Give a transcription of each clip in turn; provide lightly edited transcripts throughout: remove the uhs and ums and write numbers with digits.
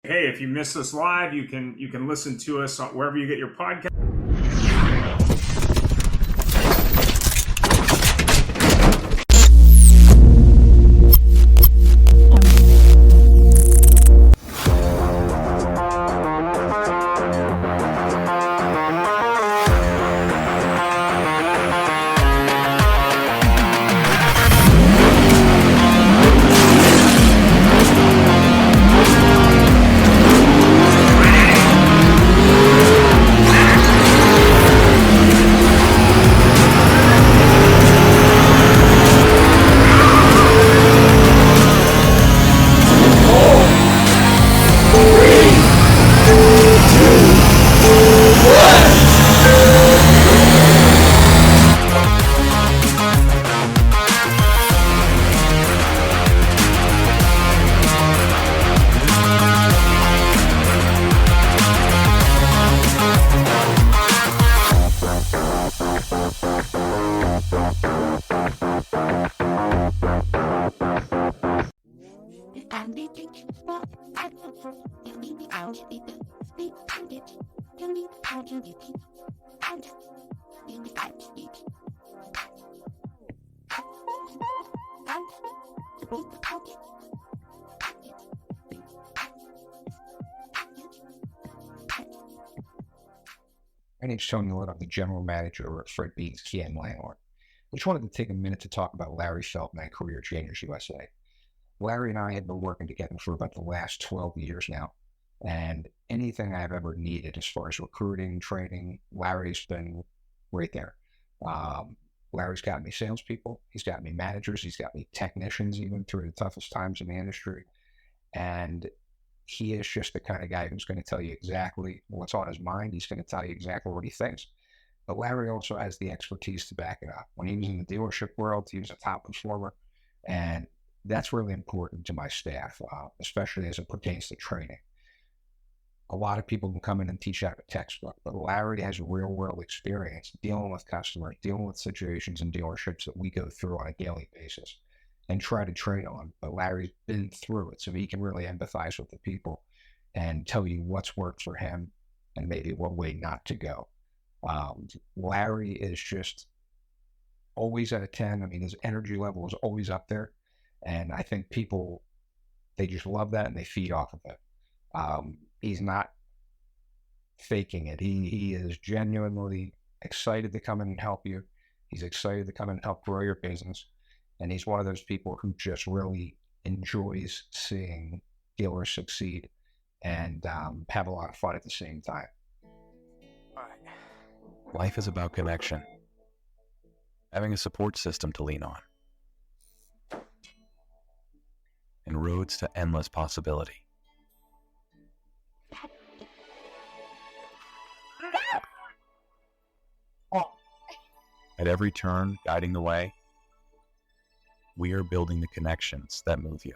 Hey, if you miss us live, you can listen to us wherever you get your podcast. My name's Tony Wood. I'm the general manager at Fred Bean's Kia and Landlord. I just wanted to take a minute to talk about Larry Feldman at Career Changers USA. Larry and I have been working together for about the last 12 years now, and anything I've ever needed as far as recruiting, training, Larry's been right there. Larry's got me salespeople, he's got me managers, he's got me technicians even through the toughest times in the industry, and he is just the kind of guy who's going to tell you exactly what's on his mind. He's going to tell you exactly what he thinks. But Larry also has the expertise to back it up. When he was in the dealership world, he was a top performer, and that's really important to my staff, especially as it pertains to training. A lot of people can come in and teach out a textbook, but Larry has real world experience dealing with customers, dealing with situations in dealerships that we go through on a daily basis and try to train on. But Larry's been through it, so he can really empathize with the people and tell you what's worked for him and maybe what way not to go. Larry is just always at a 10. I mean, his energy level is always up there. And I think people, they just love that and they feed off of it. He's not faking it. He is genuinely excited to come in and help you. He's excited to come in and help grow your business. And he's one of those people who just really enjoys seeing dealers succeed and have a lot of fun at the same time. Life is about connection. Having a support system to lean on. And roads to endless possibility. At every turn, guiding the way, we are building the connections that move you.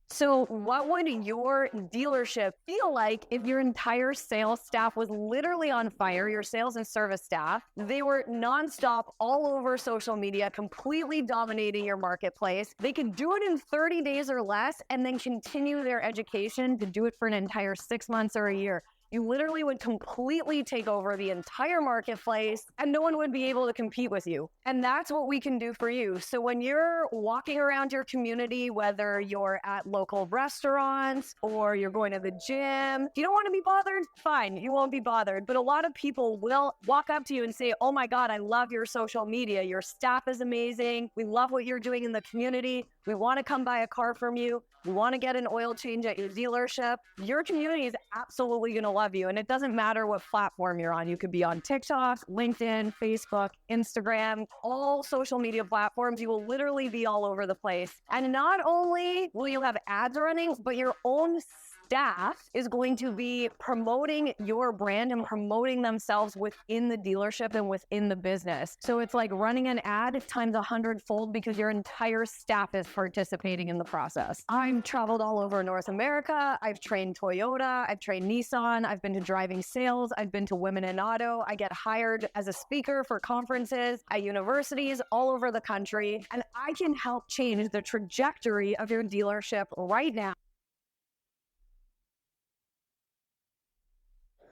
So what would your dealership feel like if your entire sales staff was literally on fire, your sales and service staff? They were nonstop all over social media, completely dominating your marketplace. They could do it in 30 days or less and then continue their education to do it for an entire 6 months or a year. You literally would completely take over the entire marketplace and no one would be able to compete with you. And that's what we can do for you. So when you're walking around your community, whether you're at local restaurants or you're going to the gym, if you don't want to be bothered, fine, you won't be bothered. But a lot of people will walk up to you and say, oh my God, I love your social media. Your staff is amazing. We love what you're doing in the community. We want to come buy a car from you. We want to get an oil change at your dealership. Your community is absolutely going to love you. And it doesn't matter what platform you're on. You could be on TikTok, LinkedIn, Facebook, Instagram, all social media platforms. You will literally be all over the place. And not only will you have ads running, but your own staff is going to be promoting your brand and promoting themselves within the dealership and within the business. So it's like running an ad times 100-fold because your entire staff is participating in the process. I've traveled all over North America. I've trained Toyota. I've trained Nissan. I've been to driving sales. I've been to Women in Auto. I get hired as a speaker for conferences at universities all over the country. And I can help change the trajectory of your dealership right now.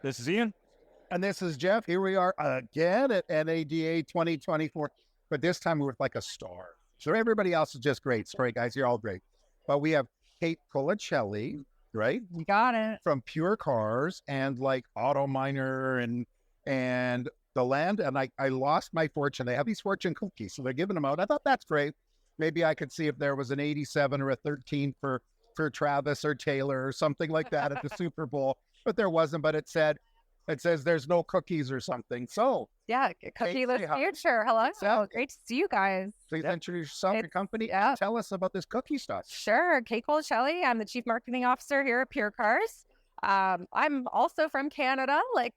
This is Ian. And this is Jeff. Here we are again at NADA 2024, but this time we're with like a star. So everybody else is just great. Sorry, guys, you're all great. But we have Kate Colacelli, right? You got it. From PureCars and like AutoMiner and the land. And I lost my fortune. They have these fortune cookies, so they're giving them out. I thought that's great. Maybe I could see if there was an 87 or a 13 for Travis or Taylor or something like that at the Super Bowl. But there wasn't, but it says there's no cookies or something. So Yeah, Cookieless Future. Hello. Exactly. Great to see you guys. please introduce yourself, your company, yeah. and tell us about this cookie stuff. Sure. Kate Colacelli. I'm the Chief Marketing Officer here at PureCars. I'm also from Canada, like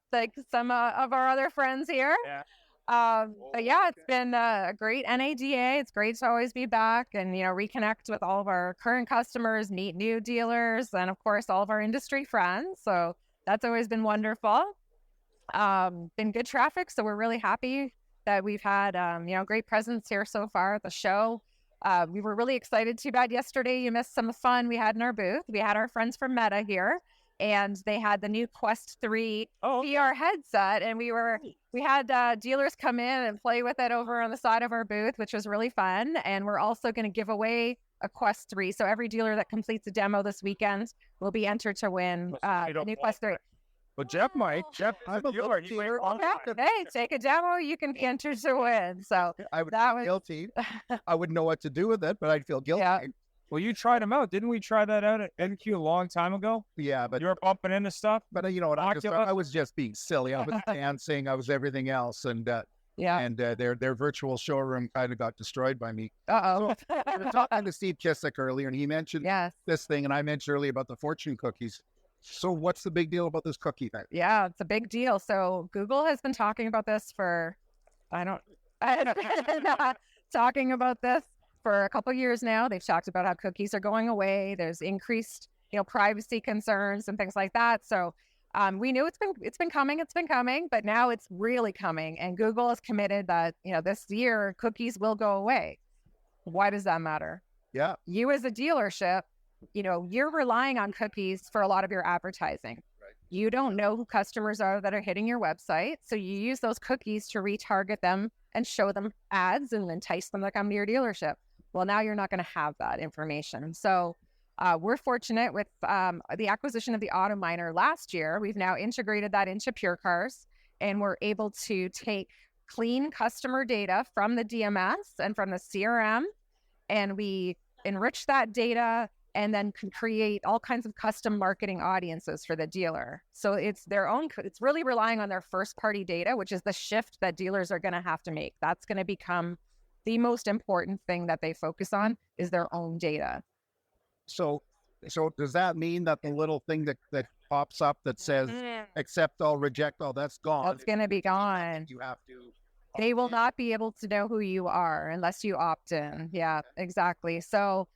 some of our other friends here. Yeah. But yeah, it's been a great NADA. It's great to always be back and, reconnect with all of our current customers, meet new dealers, and of course, all of our industry friends. So that's always been wonderful. Been good traffic. So we're really happy that we've had, great presence here so far at the show. We were really excited. Too bad yesterday you missed some fun we had in our booth. We had our friends from Meta here, and they had the new Quest 3 VR headset, and we had dealers come in and play with it over on the side of our booth, which was really fun. And we're also going to give away a Quest 3. So every dealer that completes a demo this weekend will be entered to win a new Quest 3. But Jeff might. Jeff, I'm a dealer. little dealer. Hey, take a demo, you can be entered to win. So I would that feel was guilty. I wouldn't know what to do with it, but I'd feel guilty. Yeah. Well, you tried them out. Didn't we try that out at NQ a long time ago? Yeah, but You were bumping into stuff. But you know what? Oculus. I was just being silly. I was dancing. I was everything else, and their virtual showroom kind of got destroyed by me. Uh-oh. I was talking to Steve Kissick earlier, and he mentioned Yes. this thing, and I mentioned earlier about the fortune cookies. So what's the big deal about this cookie thing? Yeah, it's a big deal. So Google has been talking about this for, talking about this for a couple years now. They've talked about how cookies are going away. There's increased, privacy concerns and things like that. So we knew it's been coming, but now it's really coming. And Google has committed that, this year cookies will go away. Why does that matter? Yeah. You as a dealership, you're relying on cookies for a lot of your advertising. Right. You don't know who customers are that are hitting your website. So you use those cookies to retarget them and show them ads and entice them to come to your dealership. Well, now you're not going to have that information. So we're fortunate with the acquisition of the AutoMiner last year. We've now integrated that into PureCars, and we're able to take clean customer data from the DMS and from the CRM, and we enrich that data and then can create all kinds of custom marketing audiences for the dealer. So it's it's really relying on their first party data, which is the shift that dealers are going to have to make. That's going to become the most important thing that they focus on, is their own data. So does that mean that the little thing that pops up that says accept all, reject all, that's gone? That's going to be gone. You have to. They will not be able to know who you are unless you opt in. Yeah, exactly. So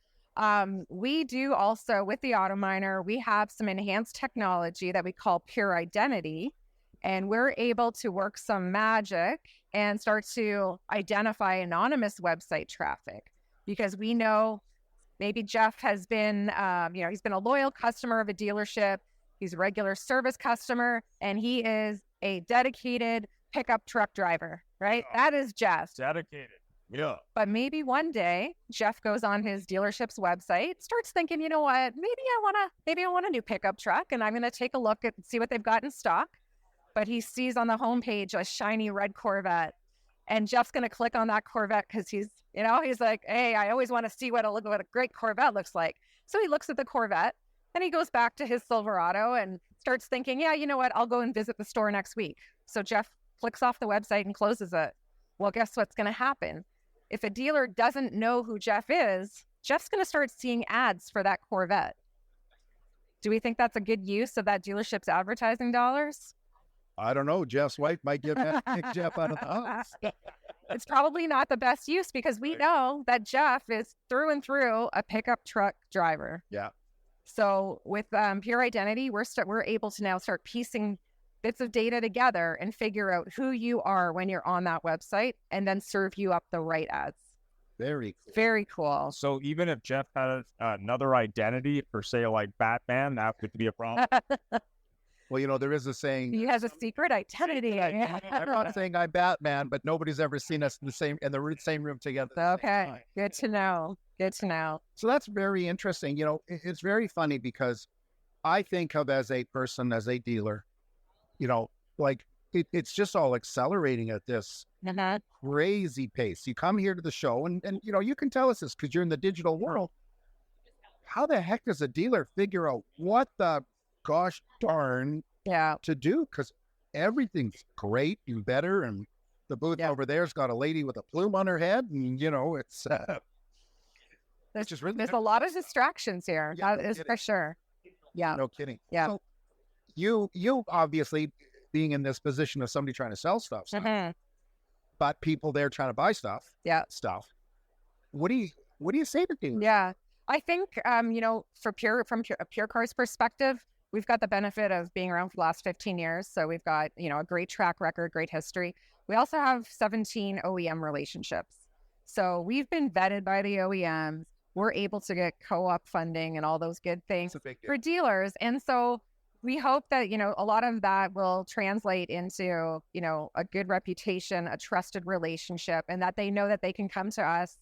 we do also, with the AutoMiner, we have some enhanced technology that we call Pure Identity, and we're able to work some magic and start to identify anonymous website traffic, because we know maybe Jeff has been, he's been a loyal customer of a dealership. He's a regular service customer, and he is a dedicated pickup truck driver, right? That is Jeff. Dedicated. Yeah. But maybe one day Jeff goes on his dealership's website, starts thinking, you know what, maybe I want a new pickup truck, and I'm going to take a look at see what they've got in stock. But he sees on the homepage a shiny red Corvette, and Jeff's going to click on that Corvette because he's like, hey, I always want to see what a great Corvette looks like. So he looks at the Corvette, and he goes back to his Silverado and starts thinking, yeah, you know what, I'll go and visit the store next week. So Jeff clicks off the website and closes it. Well, guess what's going to happen? If a dealer doesn't know who Jeff is, Jeff's going to start seeing ads for that Corvette. Do we think that's a good use of that dealership's advertising dollars? I don't know. Jeff's wife might kick Jeff out of the house. It's probably not the best use because we know that Jeff is through and through a pickup truck driver. Yeah. So with Pure Identity, we're able to now start piecing bits of data together and figure out who you are when you're on that website and then serve you up the right ads. Very cool. Very cool. So even if Jeff had another identity for, say, like Batman, that would be a problem. Well, there is a saying. He has a secret identity. I'm not saying I'm Batman, but nobody's ever seen us in the same room together. Okay. Good to know. Good to know. So that's very interesting. It's very funny because I think of as a person, as a dealer, like it's just all accelerating at this crazy pace. You come here to the show and you can tell us this because you're in the digital world. How the heck does a dealer figure out what the gosh darn to do? Because everything's great and better, and the booth over there's got a lady with a plume on her head, and it's just really there's a lot of distractions here. Yeah, that is for sure. Yeah. No kidding. Yeah. So you obviously being in this position of somebody trying to sell stuff, but people there trying to buy stuff. Yeah. What do you say to dealers? Yeah. I think from a PureCars perspective, we've got the benefit of being around for the last 15 years. So we've got, a great track record, great history. We also have 17 OEM relationships. So we've been vetted by the OEMs. We're able to get co-op funding and all those good things for dealers. And so we hope that, a lot of that will translate into, a good reputation, a trusted relationship, and that they know that they can come to us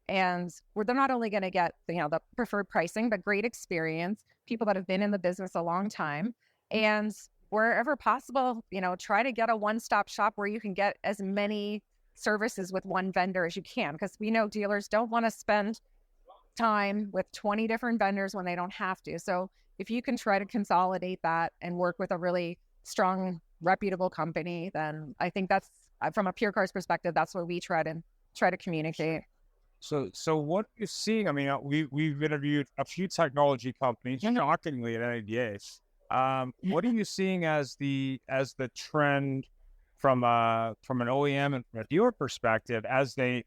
and they're not only going to get, the preferred pricing, but great experience, people that have been in the business a long time. And wherever possible, try to get a one-stop shop where you can get as many services with one vendor as you can, because we know dealers don't want to spend time with 20 different vendors when they don't have to. So if you can try to consolidate that and work with a really strong, reputable company, then I think that's, from a PureCars perspective, that's what we try to communicate. So what are you seeing? I mean, we've interviewed a few technology companies, shockingly, at NADA. What are you seeing as the trend from an OEM and from a dealer perspective, as they,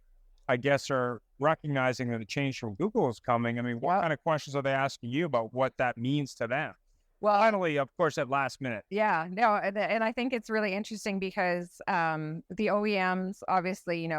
I guess, are recognizing that the change from Google is coming? I mean, what kind of questions are they asking you about what that means to them? Well, finally, of course, at last minute. Yeah, no, and I think it's really interesting because the OEMs, obviously,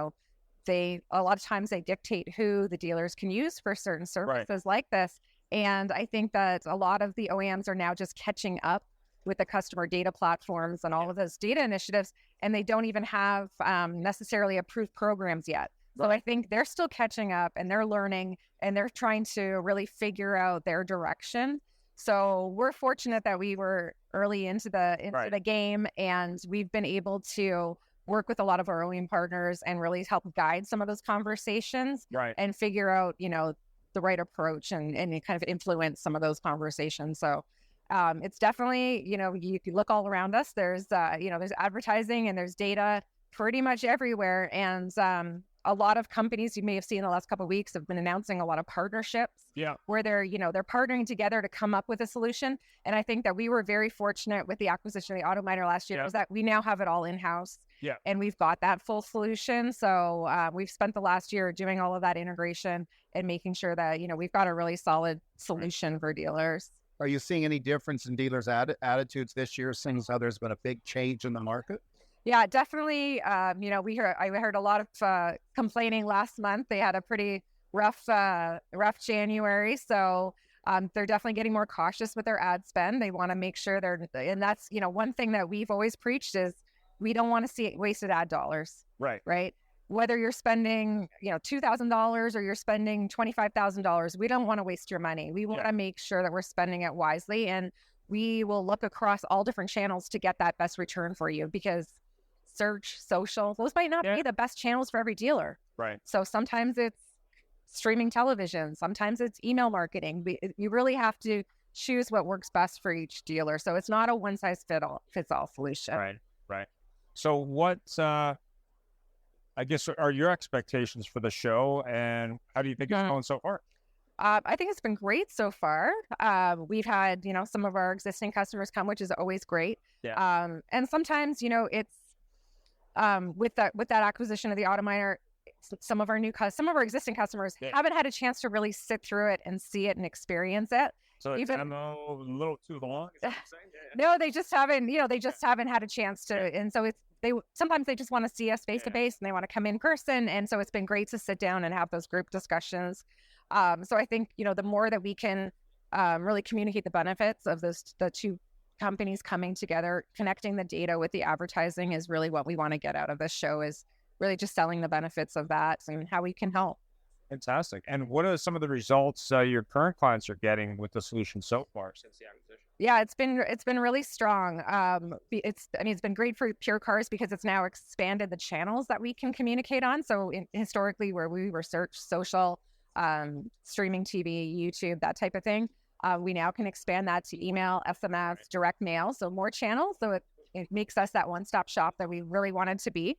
a lot of times they dictate who the dealers can use for certain services like this. And I think that a lot of the OEMs are now just catching up with the customer data platforms and all of those data initiatives, and they don't even have necessarily approved programs yet. So I think they're still catching up and they're learning and they're trying to really figure out their direction. So we're fortunate that we were early into the game, and we've been able to work with a lot of our OEM partners and really help guide some of those conversations and figure out, the right approach and kind of influence some of those conversations. So it's definitely, you can look all around us. There's, there's advertising and there's data pretty much everywhere. And a lot of companies you may have seen in the last couple of weeks have been announcing a lot of partnerships where they're partnering together to come up with a solution. And I think that we were very fortunate with the acquisition of the AutoMiner last year is that we now have it all in-house and we've got that full solution. So we've spent the last year doing all of that integration and making sure that, we've got a really solid solution for dealers. Are you seeing any difference in dealers' attitudes this year, since how there's been a big change in the market? Yeah, definitely. I heard a lot of complaining last month. They had a pretty rough January. So they're definitely getting more cautious with their ad spend. They want to make sure and that's, one thing that we've always preached is we don't want to see wasted ad dollars. Right. Whether you're spending, $2,000 or you're spending $25,000, we don't want to waste your money. We want to make sure that we're spending it wisely, and we will look across all different channels to get that best return for you, because search, social, those might not be the best channels for every dealer. So sometimes it's streaming television, sometimes it's email marketing. You really have to choose what works best for each dealer. So it's not a one size fits all solution. Right. So what, I guess, are your expectations for the show, and how do you think it's going so far? I think it's been great so far. We've had, some of our existing customers come, which is always great. Yeah. And sometimes, it's with that acquisition of the AutoMiner, some of our existing customers haven't had a chance to really sit through it and see it and experience it. So it's demo a little too long. Is that what you're saying? No, they just haven't. Haven't had a chance to. And so sometimes they just want to see us face to face, and they want to come in person. And so it's been great to sit down and have those group discussions. So I think the more that we can really communicate the benefits of the two companies coming together, connecting the data with the advertising is really what we want to get out of this show. Is really just selling the benefits of that and how we can help. Fantastic. And what are some of the results your current clients are getting with the solution so far since the acquisition? Yeah, it's been really strong. It's been great for PureCars because it's now expanded the channels that we can communicate on. So historically, where we were search, social, streaming TV, YouTube, that type of thing, we now can expand that to email, SMS, direct mail. So more channels. So it makes us that one-stop shop that we really wanted to be.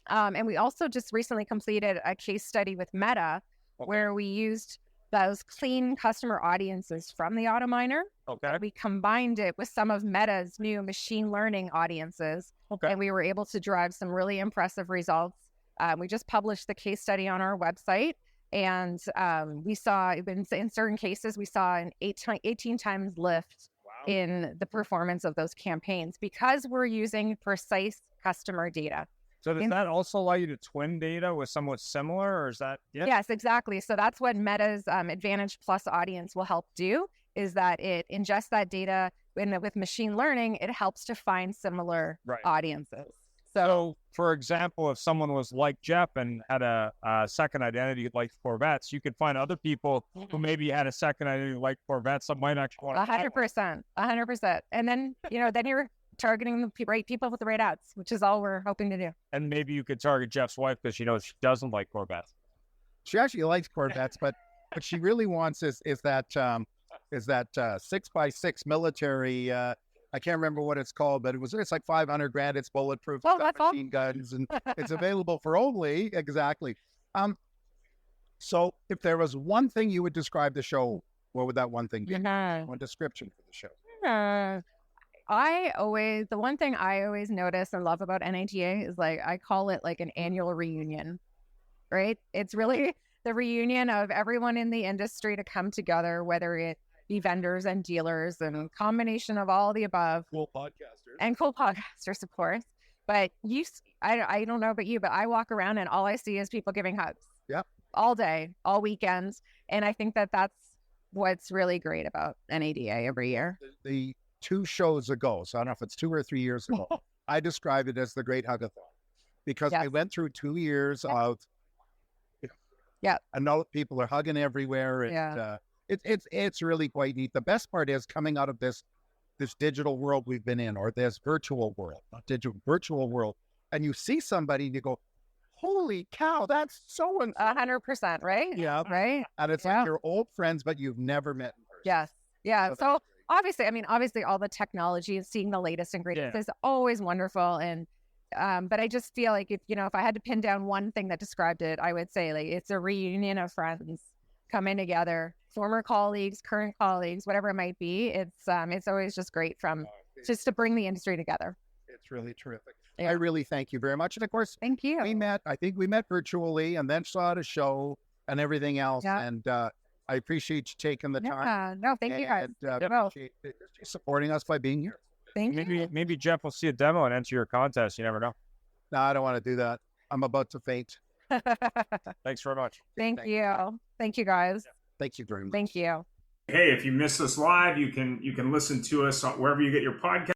And we also just recently completed a case study with Meta where we used those clean customer audiences from the AutoMiner. Okay. We combined it with some of Meta's new machine learning audiences. Okay. And we were able to drive some really impressive results. We just published the case study on our website. And we saw, in certain cases, we saw an 18 times lift in the performance of those campaigns because we're using precise customer data. So does that also allow you to twin data with somewhat similar, or is that? Yeah? Yes, exactly. So that's what Meta's Advantage Plus audience will help do, is that it ingests that data with machine learning. It helps to find similar audiences. So, for example, if someone was like Jeff and had a second identity like Corvettes, you could find other people who maybe had a second identity like Corvettes that might actually want to. 100%. And then, then you're targeting the right people with the right ads, which is all we're hoping to do. And maybe you could target Jeff's wife because she knows she doesn't like Corvettes. She actually likes Corvettes, but what she really wants is that 6x6 military. I can't remember what it's called, but it's like $500,000. It's bulletproof. Oh, it's got machine guns, and it's available for only exactly. So if there was one thing you would describe the show, what would that one thing be? One description for the show. The one thing I always notice and love about NADA is I call it like an annual reunion, right? It's really the reunion of everyone in the industry to come together, whether it be vendors and dealers and combination of all the above. Cool podcasters. And cool podcasters, of course. But I don't know about you, but I walk around and all I see is people giving hugs. Yep. All day, all weekends. And I think that's what's really great about NADA every year. The 2 shows ago, so I don't know if it's 2 or 3 years ago, I described it as the Great Hugathon because we went through 2 years of, I know people are hugging everywhere, and it's really quite neat. The best part is coming out of this digital world we've been in, or this virtual world, not digital, virtual world, and you see somebody and you go, holy cow, that's so and 100%, right? Yeah. Right. And it's like you're old friends, but you've never met in person. Yes. Yeah. So obviously all the technology and seeing the latest and greatest is always wonderful. And, but I just feel like if I had to pin down one thing that described it, I would say it's a reunion of friends coming together, former colleagues, current colleagues, whatever it might be. It's always just great just to bring the industry together. It's really terrific. Yeah. I really thank you very much. And of course, thank you. I think we met virtually and then saw the show and everything else. Yeah. And I appreciate you taking the time. No, thank you guys. And appreciate supporting us by being here. Thank you. Maybe Jeff will see a demo and enter your contest. You never know. No, I don't want to do that. I'm about to faint. Thanks very much. Thank you. Thank you, guys. Thank you very much. Thank you. Hey, if you missed us live, you can listen to us wherever you get your podcast.